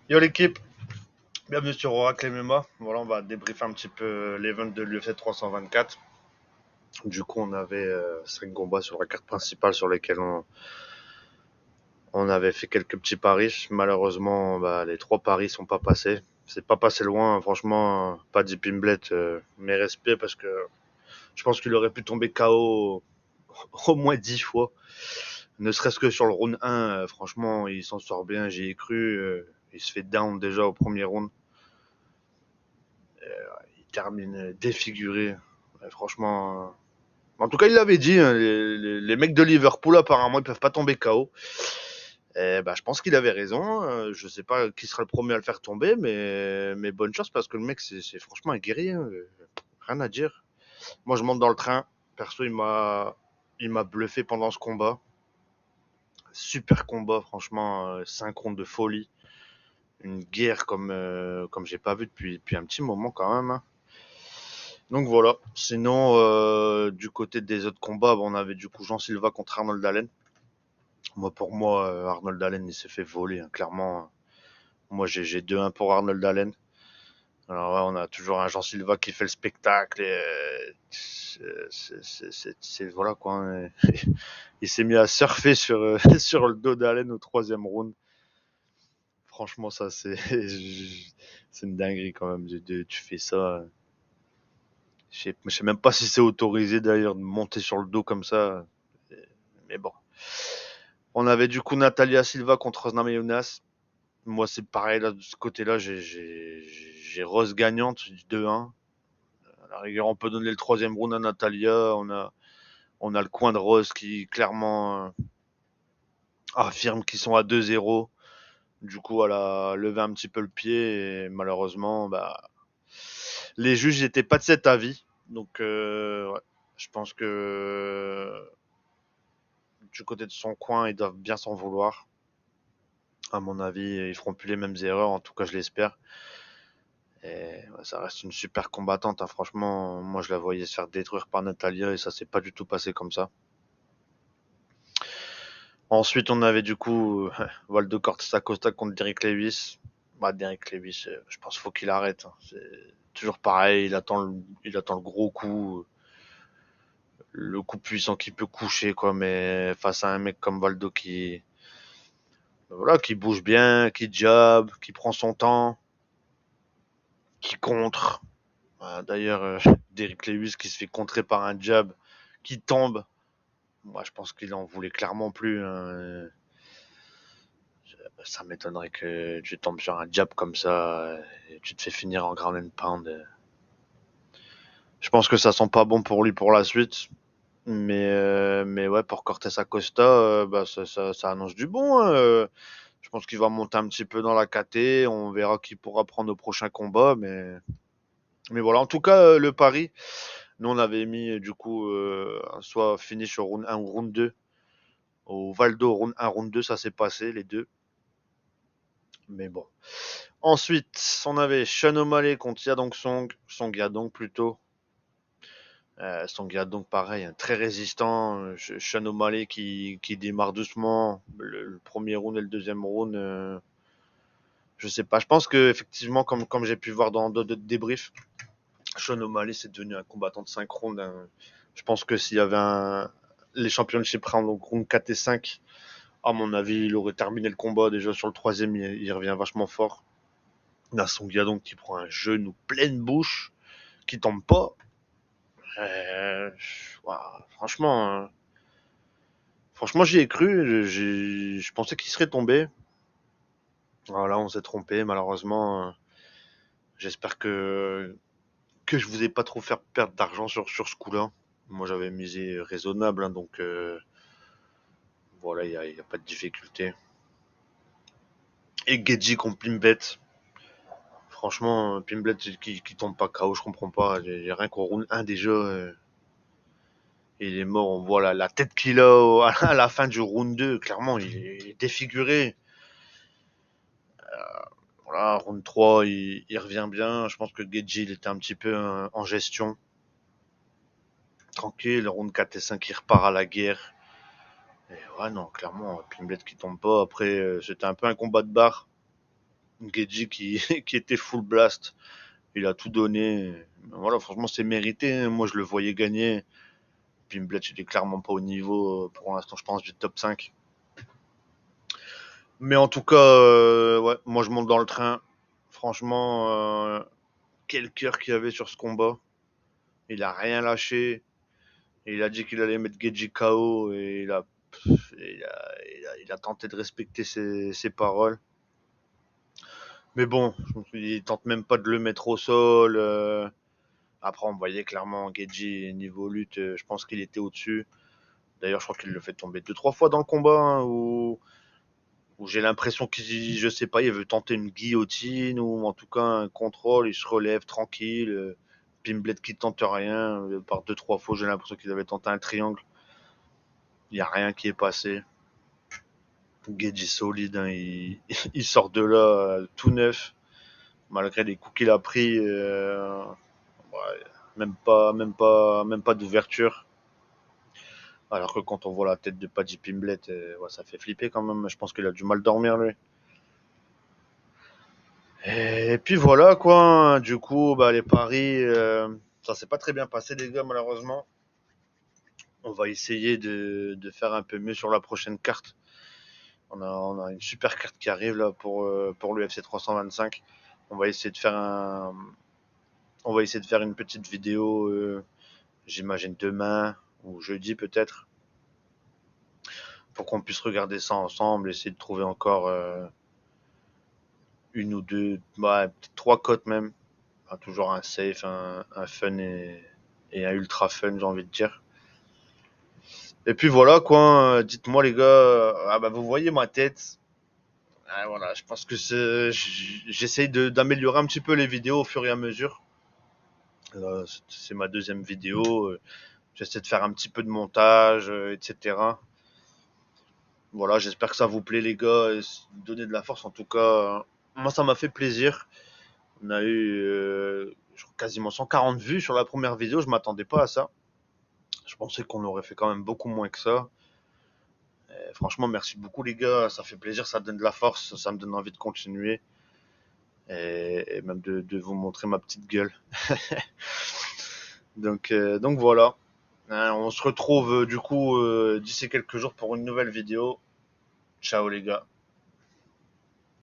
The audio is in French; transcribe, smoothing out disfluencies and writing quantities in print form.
Yo l'équipe, bienvenue sur Oracle MMA. Voilà, on va débriefer un petit peu l'event de l'UFC 324. Du coup, on avait 5 combats sur la carte principale sur lesquels on avait fait quelques petits paris. Malheureusement, les 3 paris sont pas passés. C'est pas passé loin, franchement. Paddy Pimblett, mes respects parce que je pense qu'il aurait pu tomber KO au moins 10 fois. Ne serait-ce que sur le round 1, franchement, il s'en sort bien, j'y ai cru. Il se fait down déjà au premier round. Il termine défiguré. Franchement. En tout cas, il l'avait dit, hein, les mecs de Liverpool, apparemment, ils peuvent pas tomber KO. Et je pense qu'il avait raison. Je sais pas qui sera le premier à le faire tomber, mais bonne chance parce que le mec, c'est franchement un guerrier. Hein. Rien à dire. Moi, je monte dans le train. Perso, il m'a bluffé pendant ce combat. Super combat, franchement, 5 rondes de folie. Une guerre comme j'ai pas vu depuis un petit moment quand même. Hein. Donc voilà. Sinon, du côté des autres combats, on avait du coup Jean Silva contre Arnold Allen. Pour moi, Arnold Allen, il s'est fait voler, hein, clairement. Moi, j'ai 2-1 pour Arnold Allen. Alors ouais, on a toujours un Jean Silva qui fait le spectacle. Et, voilà quoi. Hein. Il s'est mis à surfer sur, sur le dos d'Allen au troisième round. Franchement, ça, c'est une dinguerie quand même. Tu fais ça. Je sais même pas si c'est autorisé d'ailleurs de monter sur le dos comme ça. Mais bon. On avait du coup Natalia Silva contre Rosna Mayunas. Moi, c'est pareil, là, de ce côté-là, j'ai Rose gagnante, 2-1. À la rigueur, on peut donner le troisième round à Natalia. On a le coin de Rose qui, clairement, affirme qu'ils sont à 2-0. Du coup, elle a levé un petit peu le pied et malheureusement, les juges n'étaient pas de cet avis. Donc, ouais, je pense que du côté de son coin, ils doivent bien s'en vouloir. À mon avis, ils feront plus les mêmes erreurs, en tout cas, je l'espère. Et ouais, ça reste une super combattante. Hein. Franchement, moi, je la voyais se faire détruire par Natalia et ça s'est pas du tout passé comme ça. Ensuite, on avait du coup Waldo Cortes Acosta contre Derrick Lewis. Derrick Lewis, je pense qu'il faut qu'il arrête. Hein. C'est toujours pareil, il attend le gros coup, le coup puissant qui peut coucher, quoi. Mais face à un mec comme Waldo qui bouge bien, qui jab, qui prend son temps, qui contre. D'ailleurs, Derrick Lewis qui se fait contrer par un jab, qui tombe. Moi, je pense qu'il en voulait clairement plus. Hein. Ça m'étonnerait que tu tombes sur un jab comme ça et tu te fais finir en ground and pound. Je pense que ça sent pas bon pour lui pour la suite. Mais ouais, pour Cortés Acosta, ça annonce du bon. Hein. Je pense qu'il va monter un petit peu dans la KT. On verra qui pourra prendre au prochain combat. Mais voilà, en tout cas, le pari, nous on avait mis du coup soit finish au round 1 ou round 2. Au Valdo, round 1, round 2, ça s'est passé, les deux. Mais bon. Ensuite, on avait Sean O'Malley contre Yadong Song. Song Yadong plutôt. Song Yadong, pareil, hein, très résistant. Sean O'Malley qui démarre doucement. Le premier round et le deuxième round, je sais pas. Je pense que effectivement, comme j'ai pu voir dans d'autres débriefs, Sean O'Malley c'est devenu un combattant de 5 rounds. Hein. Je pense que s'il y avait les championships round, donc round 4 et 5, à mon avis, il aurait terminé le combat. Déjà sur le troisième, il revient vachement fort. Nasson Yadong qui prend un genou pleine bouche, qui tombe pas. Euh, franchement, franchement, j'y ai cru. Je pensais qu'il serait tombé. Voilà, on s'est trompé, malheureusement. J'espère que je vous ai pas trop fait perdre d'argent sur ce coup-là. Moi, j'avais misé raisonnable, hein, donc voilà, il y a pas de difficulté. Et Gedji contre Pimbet. Franchement, Pimblet qui tombe pas KO, je comprends pas. J'ai rien qu'au round 1 déjà. Il est mort, on voit la tête qu'il a à la fin du round 2. Clairement, il est défiguré. Voilà, round 3, il revient bien. Je pense que Gedji, il était un petit peu en gestion. Tranquille, round 4 et 5, il repart à la guerre. Et ouais, non, clairement, Pimblet qui tombe pas. Après, c'était un peu un combat de barre. Geji qui, qui était full blast. Il a tout donné. Voilà, franchement, c'est mérité, hein. Moi, je le voyais gagner. Pimblet, il est clairement pas au niveau pour l'instant, je pense, du top 5. Mais en tout cas, ouais, moi, je monte dans le train. Franchement, quel cœur qu'il y avait sur ce combat. Il a rien lâché. Il a dit qu'il allait mettre Geji KO et il a tenté de respecter ses paroles. Mais bon, je me suis dit, il tente même pas de le mettre au sol. Après, on voyait clairement Geji niveau lutte, je pense qu'il était au-dessus. D'ailleurs, je crois qu'il le fait tomber deux trois fois dans le combat, hein, où j'ai l'impression qu'il, je sais pas, il veut tenter une guillotine ou en tout cas un contrôle. Il se relève tranquille. Pimblet qui tente rien. Par deux trois fois, j'ai l'impression qu'il avait tenté un triangle. Il y a rien qui est passé. Geji solide, hein, il sort de là tout neuf malgré les coups qu'il a pris. Ouais, même pas d'ouverture. Alors que quand on voit la tête de Paddy Pimblet, ouais, ça fait flipper quand même. Je pense qu'il a du mal à dormir, lui. Et puis voilà, quoi. Du coup, bah, les paris, ça s'est pas très bien passé, les gars, malheureusement. On va essayer de faire un peu mieux sur la prochaine carte. On a une super carte qui arrive là pour l'UFC 325. On va essayer de faire on va essayer de faire une petite vidéo, j'imagine demain ou jeudi peut-être, pour qu'on puisse regarder ça ensemble, essayer de trouver encore une ou deux, ouais, peut-être trois cotes même. Enfin, toujours un safe, un fun et un ultra fun, j'ai envie de dire. Et puis voilà quoi, dites-moi les gars, ah bah vous voyez ma tête. Ah, voilà, je pense que j'essaye d'améliorer un petit peu les vidéos au fur et à mesure. Là, c'est ma deuxième vidéo. J'essaie de faire un petit peu de montage, etc. Voilà, j'espère que ça vous plaît les gars, et donner de la force en tout cas. Moi ça m'a fait plaisir. On a eu quasiment 140 vues sur la première vidéo, je m'attendais pas à ça. Je pensais qu'on aurait fait quand même beaucoup moins que ça. Et franchement, merci beaucoup les gars, ça fait plaisir, ça donne de la force, ça me donne envie de continuer et même de vous montrer ma petite gueule. Donc voilà. Hein, on se retrouve du coup d'ici quelques jours pour une nouvelle vidéo. Ciao les gars.